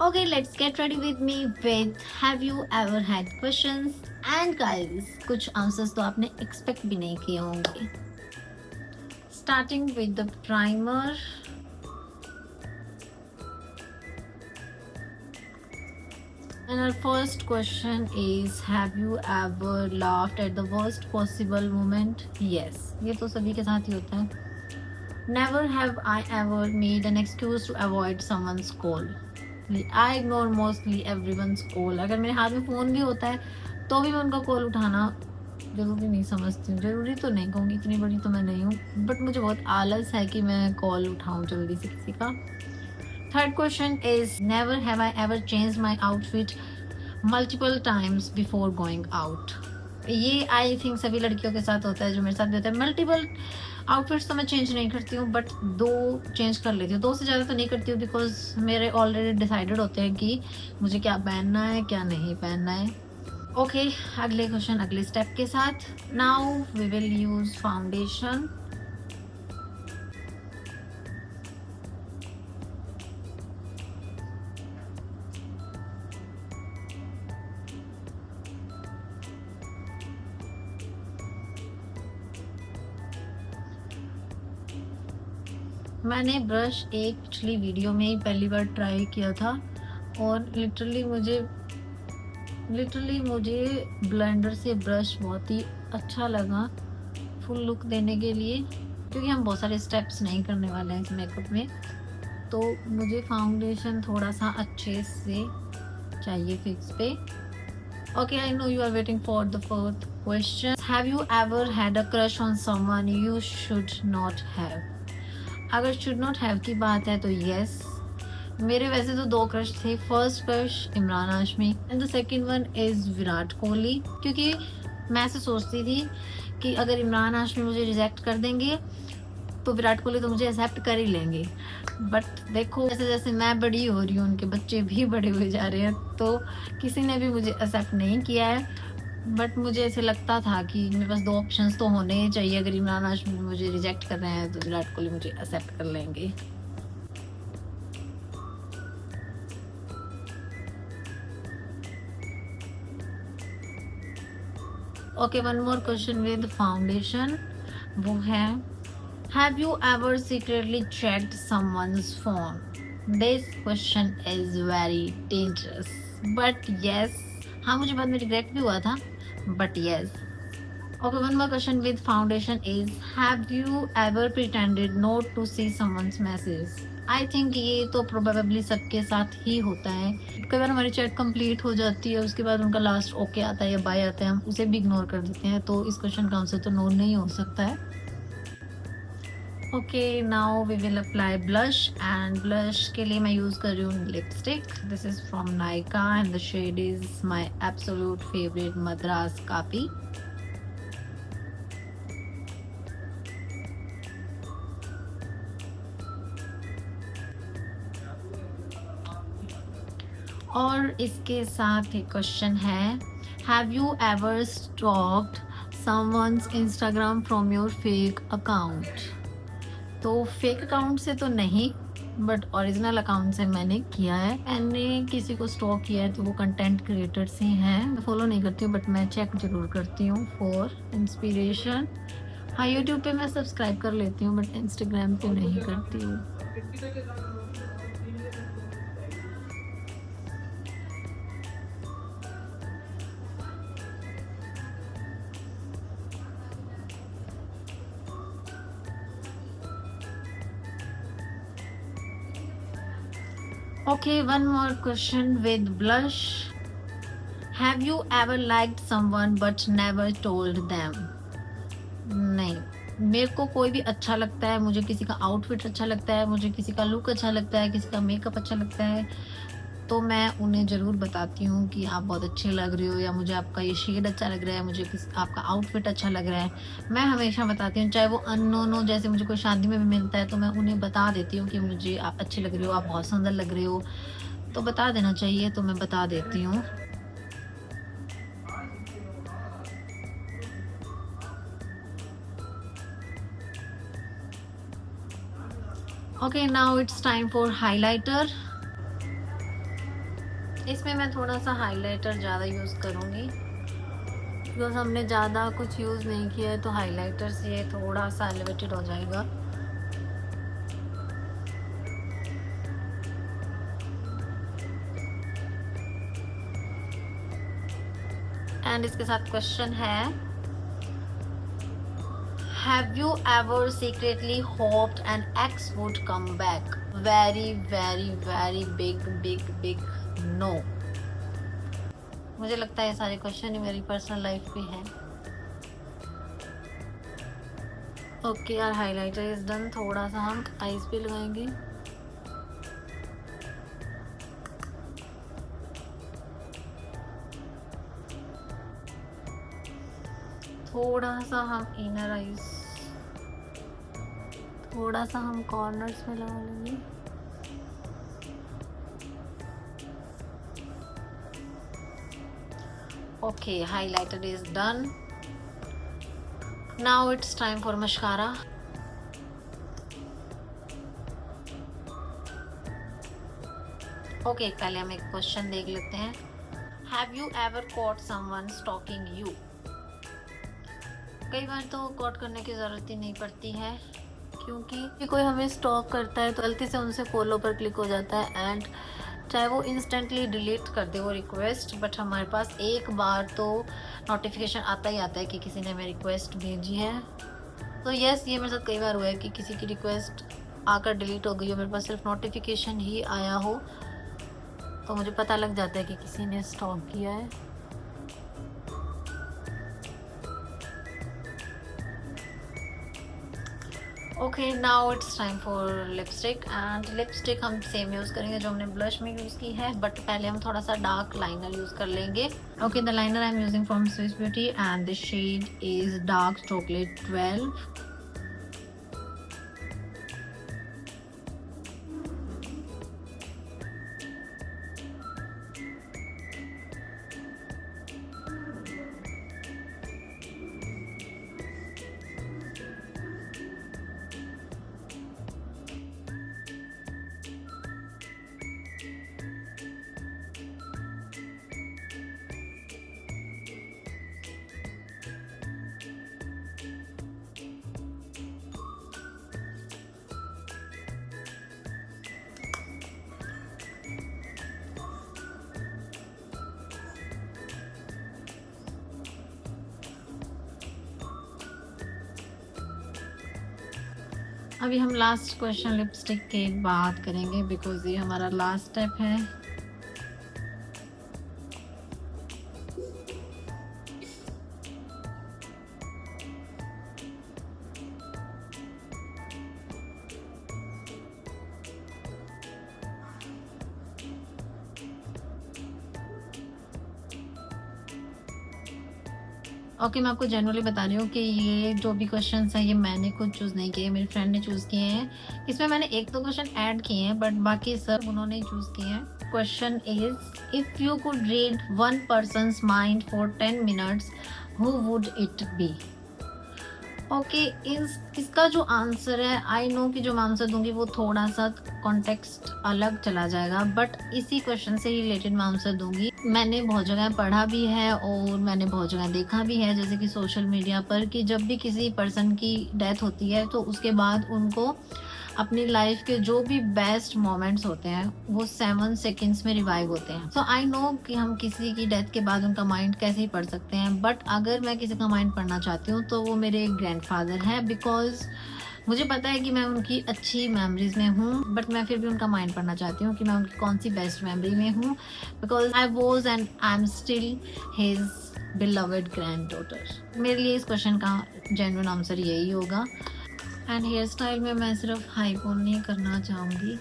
Okay, let's get ready with me with have you ever had questions? And guys, कुछ answers तो आपने expect भी नहीं किए होंगे. Starting with the primer. And our first question is have you ever laughed at the worst possible moment? Yes, ये तो सभी के साथ ही होता है. Never have I ever made an excuse to avoid someone's call. I ignore mostly everyone's call. अगर मेरे हाथ में फ़ोन भी होता है तो भी मैं उनका कॉल उठाना ज़रूरी नहीं समझती हूँ. ज़रूरी तो नहीं कहूँगी, इतनी बड़ी तो मैं नहीं हूँ, बट मुझे बहुत आलस है कि मैं कॉल उठाऊँ जल्दी से किसी का. Third question is never have I ever change my outfit multiple times before going out. ये आई थिंक सभी लड़कियों के साथ होता है, जो मेरे साथ भी होता है. मल्टीपल आउटफिट्स तो मैं चेंज नहीं करती हूँ, बट 2 चेंज कर लेती हूँ. 2 से ज़्यादा तो नहीं करती हूँ बिकॉज मेरे ऑलरेडी डिसाइडेड होते हैं कि मुझे क्या पहनना है क्या नहीं पहनना है. ओके, अगले क्वेश्चन अगले स्टेप के साथ. Now we will use foundation. मैंने ब्रश एक पिछली वीडियो में ही पहली बार ट्राई किया था और लिटरली मुझे ब्लेंडर से ब्रश बहुत ही अच्छा लगा फुल लुक देने के लिए, क्योंकि हम बहुत सारे स्टेप्स नहीं करने वाले हैं इस मेकअप में. तो मुझे फाउंडेशन थोड़ा सा अच्छे से चाहिए फिक्स पे. Okay, I know you are waiting for the fourth question. Have you ever had a crush on someone you should not have? अगर शुड नॉट हैव की बात है तो यस, मेरे वैसे तो 2 क्रश थे. First crush Imran Hashmi and the second one is Virat Kohli, क्योंकि मैं ऐसे सोचती थी कि अगर इमरान हाशमी मुझे रिजेक्ट कर देंगे तो विराट कोहली तो मुझे एक्सेप्ट कर ही लेंगे. बट देखो जैसे जैसे मैं बड़ी हो रही हूँ उनके बच्चे भी बड़े हुए जा रहे हैं, तो किसी ने भी मुझे एक्सेप्ट नहीं किया है. बट मुझे ऐसे लगता था कि मेरे पास 2 ऑप्शंस तो होने ही चाहिए. अगर इमरान हाशमी मुझे रिजेक्ट कर रहे हैं तो विराट कोहली मुझे एक्सेप्ट कर लेंगे. Okay, one more question with foundation. वो है have you ever secretly checked someone's phone? This question is very dangerous but yes. हाँ, मुझे बाद में रिग्रेट भी हुआ था, but yes. Okay, one more question with foundation is have you ever pretended not to see someone's message? I think ये तो probably सबके साथ ही होता है. कई बार हमारी चैट कंप्लीट हो जाती है, उसके बाद उनका लास्ट ओके आता है या बाय आता है, हम उसे भी इग्नोर कर देते हैं. तो इस क्वेश्चन का आंसर तो नो नहीं हो सकता है. Okay, now we will apply blush. And blush के लिए मैं यूज़ कर रही हूँ lipstick. This is from Nykaa and the shade is my absolute favourite Madras Kaapi. और इसके साथ एक क्वेश्चन है have you ever stalked someone's Instagram from your fake account? तो फेक अकाउंट से तो नहीं, बट ओरिजिनल अकाउंट से मैंने किया है. मैंने किसी को स्टॉक किया है तो वो कंटेंट क्रिएटर्स ही हैं. मैं फॉलो नहीं करती हूँ बट मैं चेक ज़रूर करती हूँ फॉर इंस्पिरेशन. हाँ, यूट्यूब पे मैं सब्सक्राइब कर लेती हूँ बट इंस्टाग्राम पे नहीं करती हूँ. Okay, one more question with blush. Have you ever liked someone but never told them? नहीं, मेरे को कोई भी अच्छा लगता है, मुझे किसी का आउटफिट अच्छा लगता है, मुझे किसी का लुक अच्छा लगता है, किसी का मेकअप अच्छा लगता है, तो मैं उन्हें ज़रूर बताती हूँ कि आप बहुत अच्छे लग रहे हो, या मुझे आपका ये शेड अच्छा लग रहा है, मुझे आपका आउटफिट अच्छा लग रहा है. मैं हमेशा बताती हूँ, चाहे वो अननोन हो. जैसे मुझे कोई शादी में भी मिलता है तो मैं उन्हें बता देती हूँ कि मुझे आप अच्छे लग रहे हो, आप बहुत सुंदर लग रहे हो. तो बता देना चाहिए, तो मैं बता देती हूँ. Okay, now it's time for highlighter. इसमें मैं थोड़ा सा हाइलाइटर ज़्यादा यूज़ करूँगी बिकॉज हमने ज़्यादा कुछ यूज़ नहीं किया है, तो हाइलाइटर से ये थोड़ा सा एलिवेटेड हो जाएगा। एंड इसके साथ क्वेश्चन है, have you ever secretly hoped an ex would come back? Very very very big big big no. मुझे लगता है ये सारे क्वेश्चन ही मेरी पर्सनल लाइफ पे हैं। ओके, और हाइलाइटर इज डन। थोड़ा सा हम आईज पे लगाएंगे। थोड़ा सा हम इनर आईज, थोड़ा सा हम कॉर्नर्स में लगा लेंगे। Okay, highlighter is done. Now it's time for mascara. Okay, पहले हम एक क्वेश्चन देख लेते हैं। Have you ever caught someone stalking you? कई बार तो कॉट करने की ज़रूरत ही नहीं पड़ती है, क्योंकि कोई हमें स्टॉक करता है तो गलती से उनसे फॉलो पर क्लिक हो जाता है एंड चाहे वो इंस्टेंटली डिलीट कर दे वो रिक्वेस्ट, बट हमारे पास एक बार तो नोटिफिकेशन आता ही आता है कि किसी ने हमें रिक्वेस्ट भेजी है। तो यस, ये मेरे साथ कई बार हुआ है कि किसी की रिक्वेस्ट आकर डिलीट हो गई हो, मेरे पास सिर्फ नोटिफिकेशन ही आया हो तो मुझे पता लग जाता है कि किसी ने स्टॉक किया है। Okay, now it's time for lipstick. And lipstick हम सेम यूज़ करेंगे जो हमने ब्लश में यूज़ की है, बट पहले हम थोड़ा सा डार्क लाइनर यूज़ कर लेंगे। Okay, the liner I am using from Swiss beauty and the shade is dark chocolate 12। अभी हम लास्ट क्वेश्चन लिपस्टिक के बाद करेंगे बिकॉज ये हमारा लास्ट स्टेप है। ओके, मैं आपको जनरली बता रही हूँ कि ये जो भी क्वेश्चंस हैं ये मैंने खुद चूज़ नहीं किए, मेरी फ्रेंड ने चूज़ किए हैं। इसमें मैंने एक दो क्वेश्चन ऐड किए हैं बट बाकी सब उन्होंने चूज़ किए हैं। Question is, if you could read one persons mind for 10 minutes who would it be? Okay, इसका जो आंसर है, आई नो कि जो मैं आंसर दूंगी वो थोड़ा सा कॉन्टेक्स्ट अलग चला जाएगा, बट इसी क्वेश्चन से रिलेटेड मैं आंसर दूंगी। मैंने बहुत जगह पढ़ा भी है और मैंने बहुत जगह देखा भी है, जैसे कि सोशल मीडिया पर, कि जब भी किसी पर्सन की डेथ होती है तो उसके बाद उनको अपनी लाइफ के जो भी बेस्ट मोमेंट्स होते हैं वो 7 सेकेंड्स में रिवाइव होते हैं। सो आई नो कि हम किसी की डेथ के बाद उनका माइंड कैसे ही पढ़ सकते हैं, बट अगर मैं किसी का माइंड पढ़ना चाहती हूँ तो वो मेरे ग्रैंडफादर हैं, बिकॉज मुझे पता है कि मैं उनकी अच्छी मेमोरीज में हूँ, बट मैं फिर भी उनका माइंड पढ़ना चाहती हूँ कि मैं उनकी कौन सी बेस्ट मेमोरी में हूँ, because I was and I am still his beloved grand daughter. मेरे लिए इस क्वेश्चन का जेन्युइन आंसर यही होगा। एंड हेयर स्टाइल में मैं सिर्फ हाईपोन नहीं करना चाहूँगी।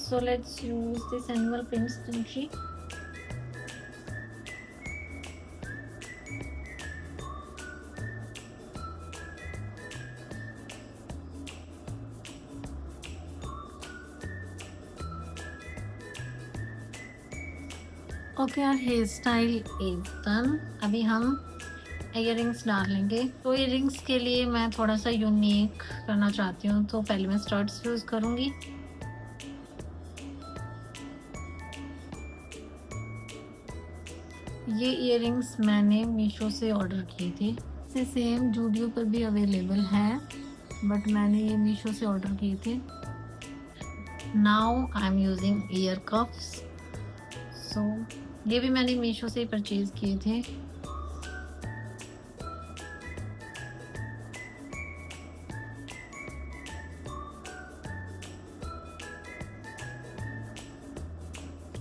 So let's use this animal print stencil. Okay, our hair style is done. अभी हम इयररिंग्स डाल लेंगे। तो इयररिंग्स के लिए मैं थोड़ा सा यूनिक करना चाहती हूँ, तो पहले मैं स्टड्स यूज़ करूँगी। ये इयररिंग्स मैंने मीशो से ऑर्डर किए थे। से सेम जूडियो पर भी अवेलेबल है, बट मैंने ये मीशो से ऑर्डर किए थे। Now I am using ear cuffs. So ये भी मैंने मीशो से परचेज किए थे।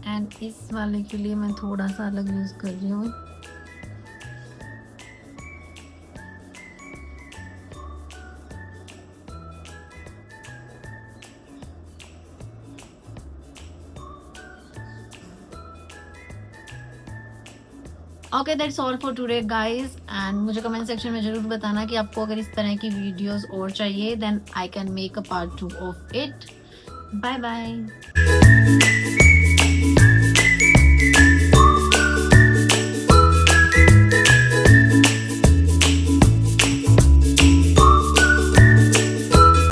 एंड इस वाले के लिए मैं थोड़ा सा अलग यूज़ कर रही हूँ। Okay, that's all for today guys. And मुझे कमेंट सेक्शन में ज़रूर बताना कि आपको अगर इस तरह की वीडियोस और चाहिए, then I can make a part 2 of it. Bye bye.